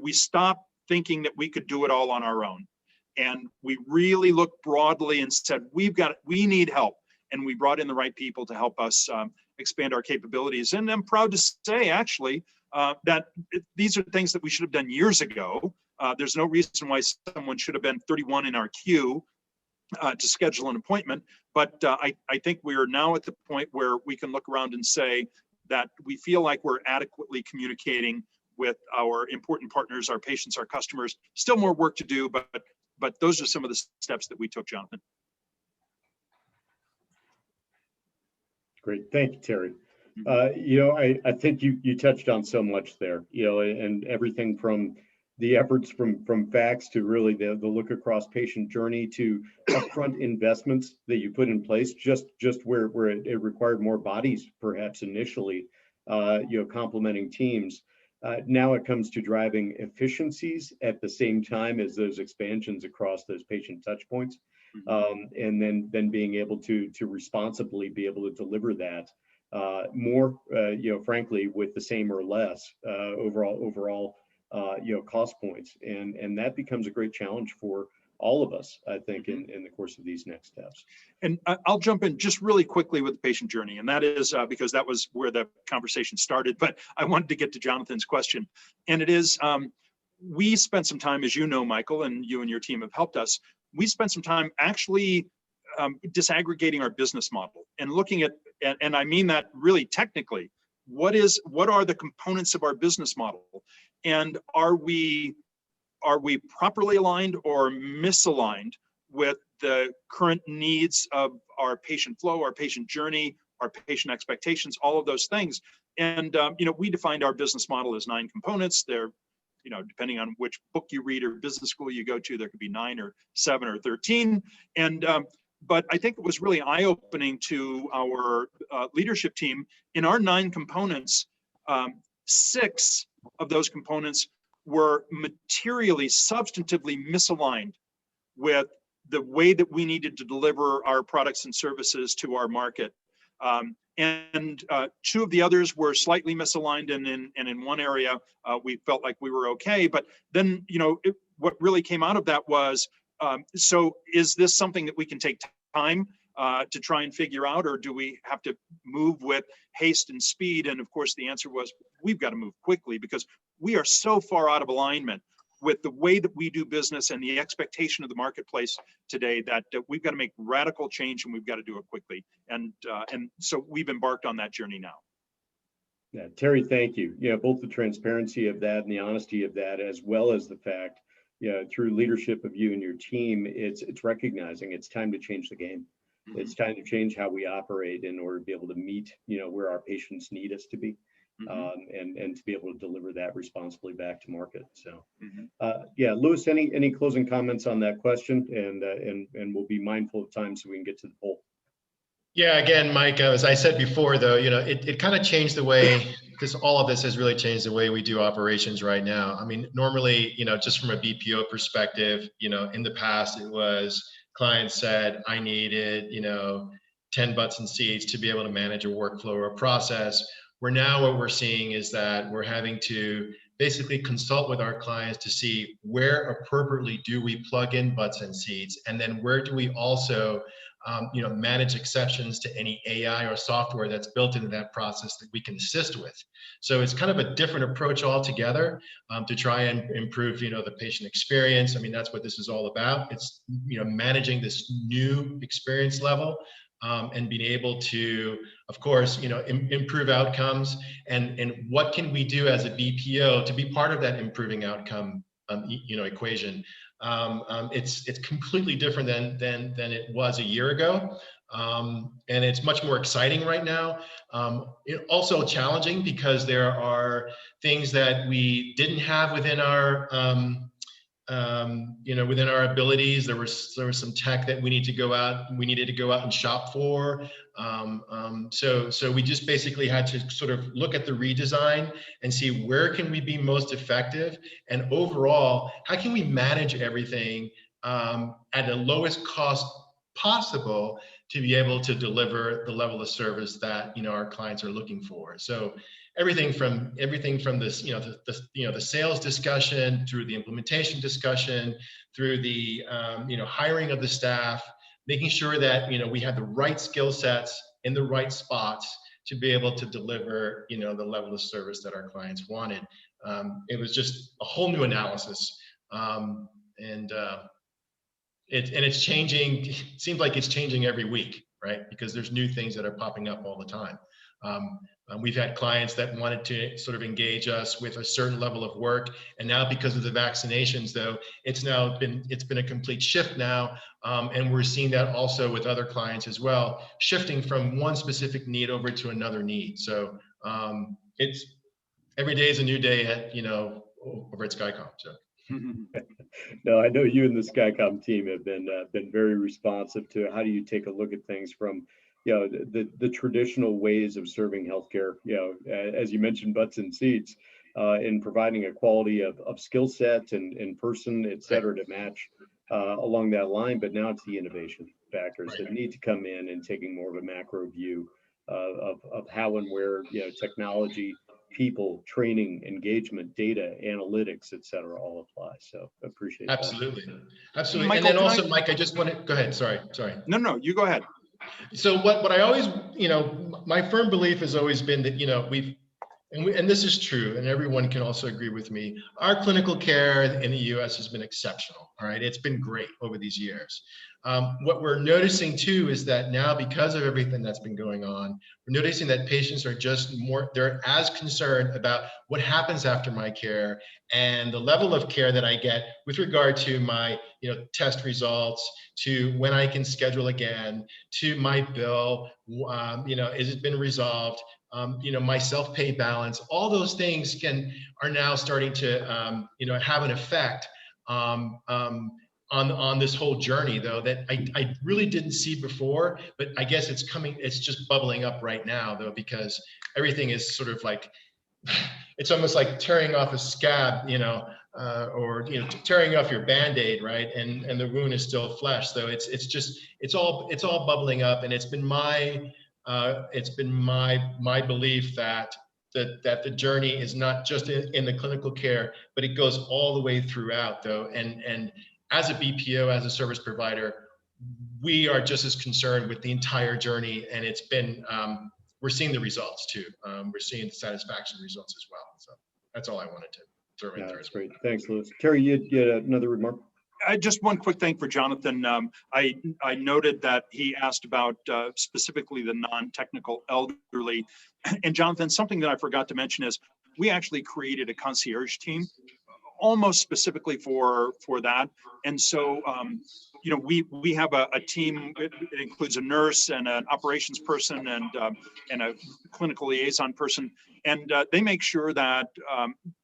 We stopped thinking that we could do it all on our own. And we really looked broadly and said, we need help. And we brought in the right people to help us expand our capabilities. And I'm proud to say, actually, that these are things that we should have done years ago. There's no reason why someone should have been 31 in our queue to schedule an appointment. But I think we are now at the point where we can look around and say that we feel like we're adequately communicating with our important partners, our patients, our customers. Still more work to do, but those are some of the steps that we took, Jonathan.
Great, thank you, Terry. I think you touched on so much there, and everything from the efforts from facts to really the look across patient journey to upfront investments that you put in place, just where it required more bodies, perhaps initially, complementing teams. Now it comes to driving efficiencies at the same time as those expansions across those patient touch points, and then being able to responsibly be able to deliver that more, frankly, with the same or less overall cost points, and that becomes a great challenge for all of us, I think, in the course of these next steps.
And I'll jump in just really quickly with the patient journey, and that is because that was where the conversation started, but I wanted to get to Jonathan's question. And it is, we spent some time, as you know, Michael, and you and your team have helped us, we spent some time actually disaggregating our business model and looking at, and I mean that really technically, what are the components of our business model? And are we properly aligned or misaligned with the current needs of our patient flow, our patient journey, our patient expectations, all of those things? And we defined our business model as 9 components. They're, depending on which book you read or business school you go to, there could be 9 or 7 or 13. And but I think it was really eye-opening to our leadership team. In our 9 components, 6 of those components were materially, substantively misaligned with the way that we needed to deliver our products and services to our market. And 2 of the others were slightly misaligned, and in one area we felt like we were okay. But then, what really came out of that was, so is this something that we can take time to try and figure out, or do we have to move with haste and speed? And of course, the answer was, we've got to move quickly, because we are so far out of alignment with the way that we do business and the expectation of the marketplace today that we've got to make radical change, and we've got to do it quickly. And so we've embarked on that journey now.
Yeah, Terry, thank you. Both the transparency of that and the honesty of that, as well as the fact, through leadership of you and your team, it's recognizing it's time to change the game. Mm-hmm. It's time to change how we operate in order to be able to meet, where our patients need us to be. Mm-hmm. And to be able to deliver that responsibly back to market. So, Louis, any closing comments on that question? And we'll be mindful of time so we can get to the poll.
Yeah, again, Mike, as I said before, though, it kind of changed the way, because all of this has really changed the way we do operations right now. I mean, normally, just from a BPO perspective, in the past, it was clients said, I needed, 10 butts and seats to be able to manage a workflow or a process. Where now what we're seeing is that we're having to basically consult with our clients to see where appropriately do we plug in butts and seats, and then where do we also manage exceptions to any AI or software that's built into that process that we can assist with. So it's kind of a different approach altogether to try and improve, the patient experience. I mean, that's what this is all about. It's, managing this new experience level and being able to, of course, improve outcomes, and what can we do as a BPO to be part of that improving outcome, equation. It's completely different than it was a year ago, and it's much more exciting right now. Also challenging, because there are things that we didn't have within our within our abilities. There was some tech that we needed to go out and shop for. So we just basically had to sort of look at the redesign and see where can we be most effective, and overall, how can we manage everything at the lowest cost possible to be able to deliver the level of service that our clients are looking for. So everything from this the sales discussion, through the implementation discussion, through the hiring of the staff, making sure that we have the right skill sets in the right spots to be able to deliver the level of service that our clients wanted. It was just a whole new analysis, and it's changing. It seems like it's changing every week, right? Because there's new things that are popping up all the time. We've had clients that wanted to sort of engage us with a certain level of work, and now because of the vaccinations, though, it's been a complete shift now, and we're seeing that also with other clients as well, shifting from one specific need over to another need. So it's every day is a new day at over at SkyCom. So.
No, I know you and the SkyCom team have been very responsive to how do you take a look at things from the traditional ways of serving healthcare, as you mentioned, butts and seats, in providing a quality of skill set and person, et cetera, to match along that line. But now it's the innovation factors that need to come in and taking more of a macro view of how and where technology, people, training, engagement, data, analytics, et cetera, all apply. So appreciate
Absolutely.
that.
Absolutely.
Michael,
and then also, Mike, I just want to go ahead. Sorry.
No, you go ahead.
So what I always, my firm belief has always been that, and this is true, and everyone can also agree with me, our clinical care in the US has been exceptional. All right. It's been great over these years. What we're noticing too is that now, because of everything that's been going on, we're noticing that patients are they're as concerned about what happens after my care and the level of care that I get with regard to my, test results, to when I can schedule again, to my bill, has it been resolved? My self-pay balance, all those things are now starting to, have an effect on this whole journey, though, that I really didn't see before, but I guess it's just bubbling up right now, though, because everything is sort of like, it's almost like tearing off a scab, or tearing off your Band-Aid, right? And the wound is still flesh. So it's all bubbling up, and it's been my belief that the journey is not just in the clinical care, but it goes all the way throughout, though. And as a BPO, as a service provider, we are just as concerned with the entire journey, and it's been we're seeing the results too. We're seeing the satisfaction results as well. So that's all I wanted to throw in there.
That's great. Thanks, Louis. Terry, you had another remark?
Just one quick thing for Jonathan. I noted that he asked about specifically the non-technical elderly. And Jonathan, something that I forgot to mention is we actually created a concierge team almost specifically for that. And so, we have a team. It includes a nurse and an operations person and a clinical liaison person, and they make sure that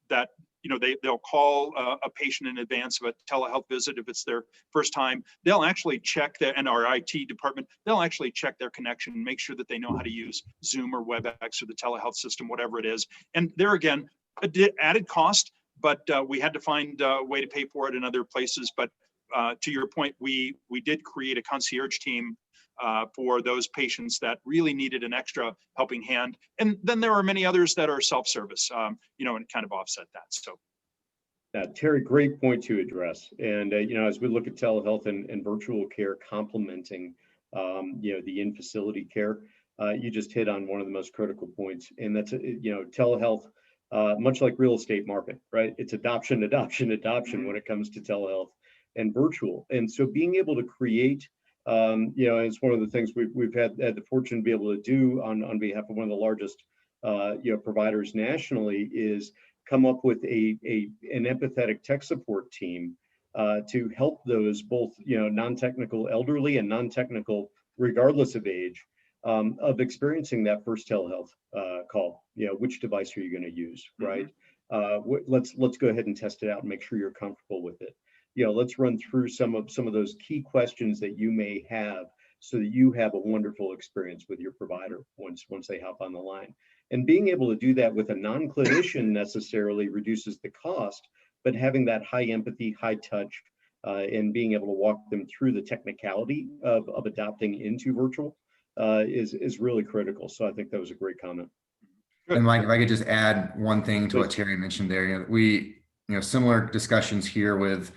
they'll call a patient in advance of a telehealth visit if it's their first time. They'll actually check and our IT department, they'll actually check their connection and make sure that they know how to use Zoom or WebEx or the telehealth system, whatever it is. And there again, added cost, but we had to find a way to pay for it in other places. But to your point, we did create a concierge team for those patients that really needed an extra helping hand. And then there are many others that are self-service, and kind of offset that. So.
Terry, great point to address. And, as we look at telehealth and virtual care complementing, the in-facility care, you just hit on one of the most critical points. And that's, telehealth, much like real estate market, right? It's adoption when it comes to telehealth and virtual. And so being able to create, it's one of the things we've had the fortune to be able to do on behalf of one of the largest, providers nationally, is come up with an empathetic tech support team to help those both, non-technical elderly and non-technical, regardless of age, of experiencing that first telehealth call. Which device are you going to use, right? Let's go ahead and test it out and make sure you're comfortable with it. Let's run through some of those key questions that you may have, so that you have a wonderful experience with your provider once they hop on the line. And being able to do that with a non-clinician necessarily reduces the cost, but having that high empathy, high touch, and being able to walk them through the technicality of adopting into virtual is really critical. So I think that was a great comment.
And Mike, if I could just add one thing to what
Please.
Terry mentioned there, similar discussions here with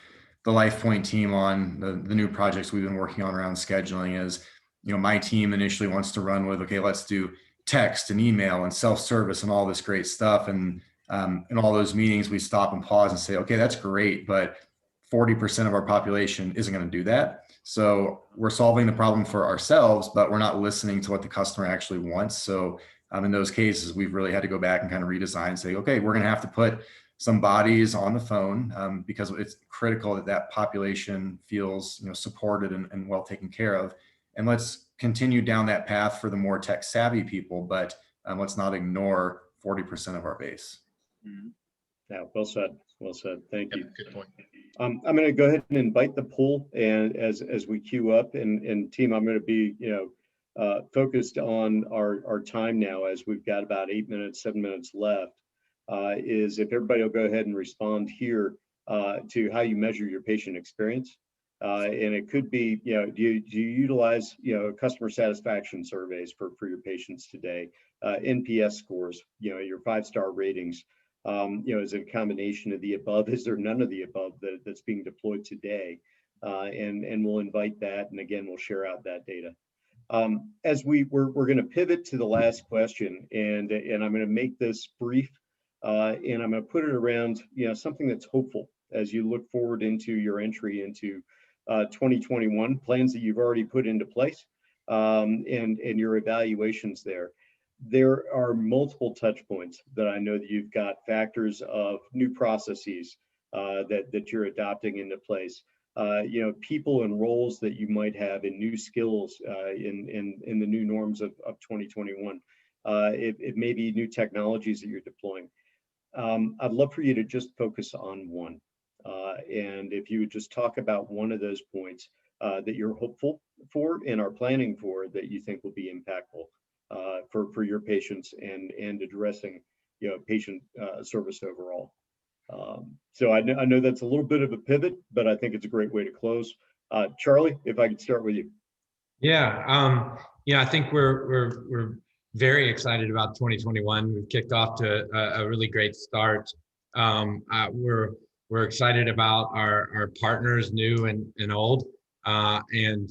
the LifePoint team on the new projects we've been working on around scheduling is, my team initially wants to run with, okay, let's do text and email and self-service and all this great stuff. And in all those meetings, we stop and pause and say, okay, that's great, but 40% of our population isn't going to do that. So we're solving the problem for ourselves, but we're not listening to what the customer actually wants. So in those cases, we've really had to go back and kind of redesign and say, okay, we're going to have to put some bodies on the phone because it's critical that that population feels supported and well taken care of. And let's continue down that path for the more tech savvy people, but let's not ignore 40% of our base.
Yeah, well said. Well said. Thank you.
Good point.
I'm going to go ahead and invite the poll, and as we queue up, and team, I'm going to be focused on our time now, as we've got about 7 minutes left. Is if everybody will go ahead and respond here to how you measure your patient experience, and it could be do you utilize customer satisfaction surveys for your patients today, NPS scores, your 5-star ratings. Is it a combination of the above? Is there none of the above that's being deployed today? And we'll invite that, and again, we'll share out that data. As we're going to pivot to the last question, and I'm going to make this brief, and I'm going to put it around something that's hopeful as you look forward into your entry into 2021, plans that you've already put into place, and your evaluations there. There are multiple touch points that I know that you've got, factors of new processes that you're adopting into place, people and roles that you might have, in new skills in the new norms of 2021. It may be new technologies that you're deploying. I'd love for you to just focus on one. And if you would just talk about one of those points that you're hopeful for and are planning for, that you think will be impactful for your patients and addressing patient service overall. So I know that's a little bit of a pivot, but I think it's a great way to close. Charlie, if I could start with you.
Yeah, I think we're very excited about 2021. We've kicked off to a really great start. We're excited about our partners, new and old, and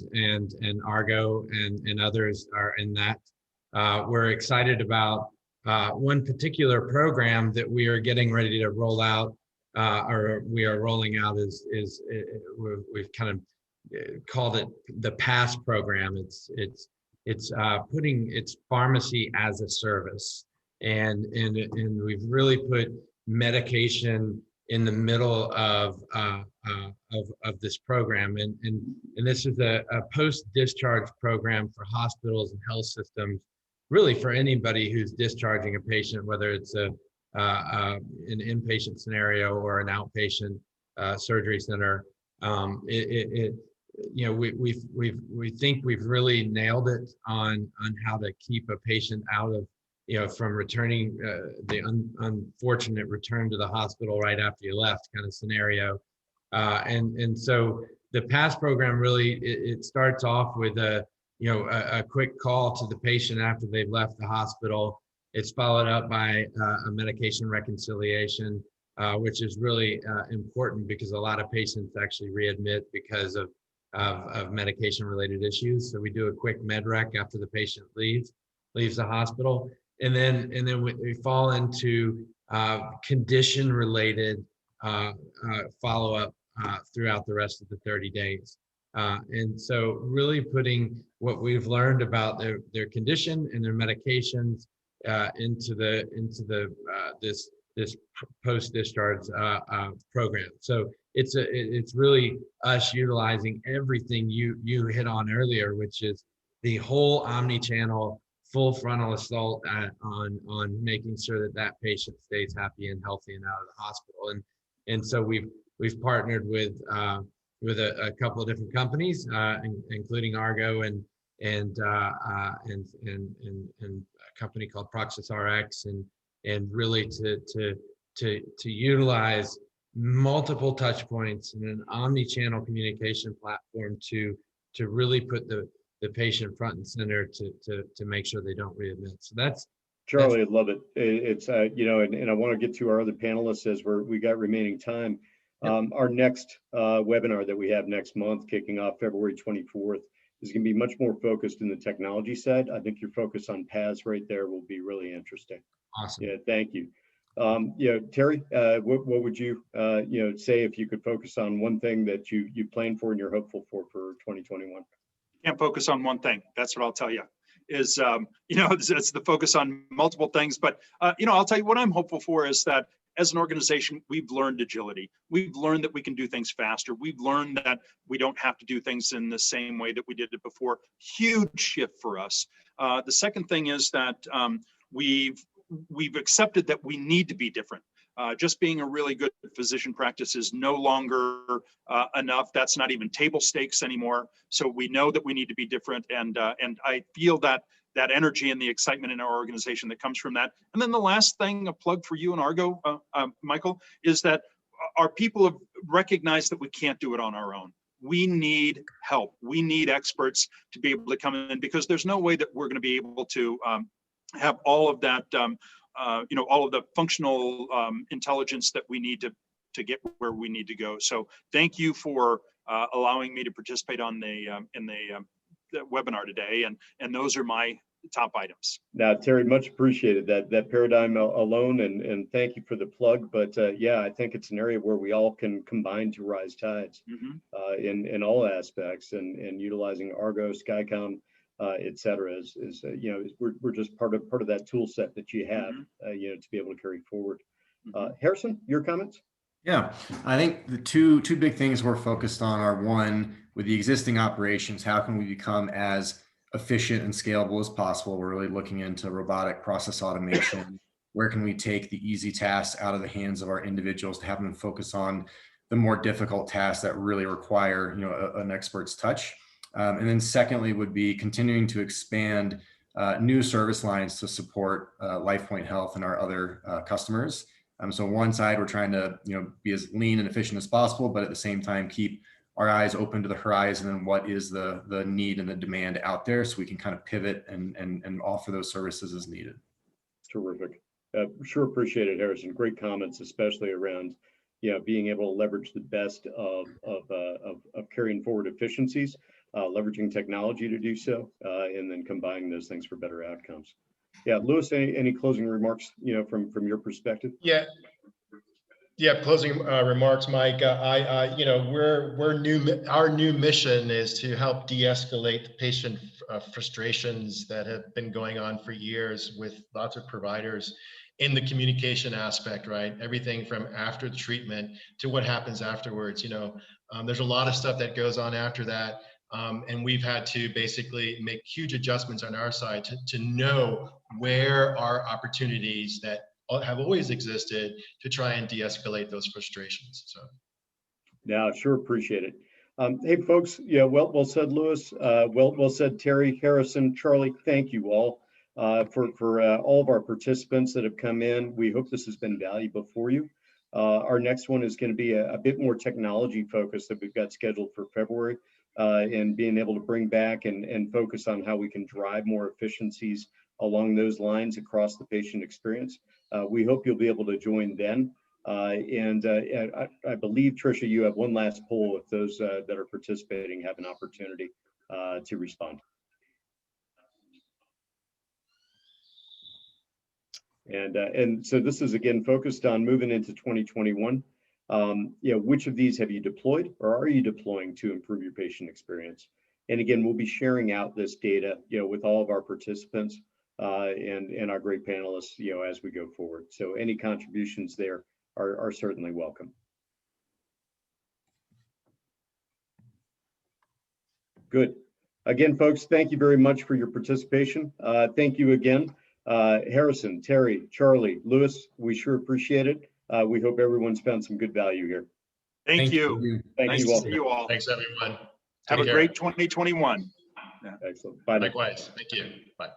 ARGO and others are in that. We're excited about one particular program that we are getting ready to roll out, or we are rolling out we've kind of called it the PASS program. It's pharmacy as a service, and we've really put medication in the middle of this program, and this is a post-discharge program for hospitals and health systems, really for anybody who's discharging a patient, whether it's an inpatient scenario or an outpatient surgery center. We think we've really nailed it on how to keep a patient out of from returning the unfortunate return to the hospital right after you left kind of scenario. And so the PASS program really, it starts off with a quick call to the patient after they've left the hospital. It's followed up by a medication reconciliation, which is really important because a lot of patients actually readmit because of medication related issues. So we do a quick med rec after the patient leaves the hospital. And then we fall into condition related follow-up throughout the rest of the 30 days. And so really putting what we've learned about their condition and their medications into this post-discharge program. So it's really us utilizing everything you hit on earlier, which is the whole omni-channel full frontal assault on making sure that patient stays happy and healthy and out of the hospital. And so we've partnered with a couple of different companies, including ARGO and a company called Proxis RX, and really to utilize multiple touch points and an omni-channel communication platform to really put the patient front and center to make sure they don't readmit. So that's
Charlie, I love it. It's and I want to get to our other panelists as we got remaining time. Our next webinar that we have next month, kicking off February 24th, is going to be much more focused in the technology side. I think your focus on PaaS right there will be really interesting.
awesome.
Yeah, thank you. Terry, what would you say if you could focus on one thing that you plan for and you're hopeful for 2021?
Can't focus on one thing. That's what I'll tell you. Is it's the focus on multiple things. But I'll tell you what I'm hopeful for is that as an organization, we've learned agility. We've learned that we can do things faster. We've learned that we don't have to do things in the same way that we did it before. Huge shift for us. The second thing is that we've accepted that we need to be different. Just being a really good physician practice is no longer enough. That's not even table stakes anymore. So we know that we need to be different, and I feel that energy and the excitement in our organization that comes from that. And then the last thing, a plug for you and ARGO, Michael, is that our people have recognized that we can't do it on our own. We need help. We need experts to be able to come in, because there's no way that we're going to be able to have all of that. All of the functional intelligence that we need to get where we need to go. So thank you for allowing me to participate on the webinar today, and those are my top items.
Now, Terry, much appreciated that paradigm alone, and thank you for the plug. But I think it's an area where we all can combine to rise tides in all aspects, and utilizing ARGO, SkyCom, et cetera, we're just part of that tool set that you have, to be able to carry forward. Harrison, your comments?
Yeah, I think the two big things we're focused on are, one, with the existing operations, how can we become as efficient and scalable as possible? We're really looking into robotic process automation. Where can we take the easy tasks out of the hands of our individuals to have them focus on the more difficult tasks that really require, an expert's touch? And then secondly would be continuing to expand new service lines to support LifePoint Health and our other customers. So one side, we're trying to be as lean and efficient as possible, but at the same time keep our eyes open to the horizon and what is the need and the demand out there, so we can kind of pivot and offer those services as needed.
Terrific. Sure appreciate it, Harrison. Great comments, especially around being able to leverage the best of carrying forward efficiencies, leveraging technology to do so, and then combining those things for better outcomes. Yeah, Louis, any closing remarks, from your perspective?
Yeah, closing remarks, Mike. We're new. Our new mission is to help de-escalate patient frustrations that have been going on for years with lots of providers in the communication aspect, right? Everything from after the treatment to what happens afterwards. There's a lot of stuff that goes on after that. And we've had to basically make huge adjustments on our side to know where are opportunities that have always existed to try and de-escalate those frustrations. So,
yeah, sure appreciate it. Hey, folks, well said, Louis. Well said, Terry, Harrison, Charlie. Thank you all for all of our participants that have come in. We hope this has been valuable for you. Our next one is going to be a bit more technology focused that we've got scheduled for February. And being able to bring back and focus on how we can drive more efficiencies along those lines across the patient experience. We hope you'll be able to join then. And I believe, Tricia, you have one last poll if those that are participating have an opportunity to respond. And so this is, again, focused on moving into 2021. Which of these have you deployed or are you deploying to improve your patient experience? And again, we'll be sharing out this data, with all of our participants and our great panelists, as we go forward. So any contributions there are certainly welcome. Good. Again, folks, thank you very much for your participation. Thank you again, Harrison, Terry, Charlie, Louis. We sure appreciate it. We hope everyone's found some good value here.
Thank you.
Thank you
to
all.
see you all.
thanks everyone.
Have a great 2021.
Excellent. Bye now.
Likewise. Thank you. Bye.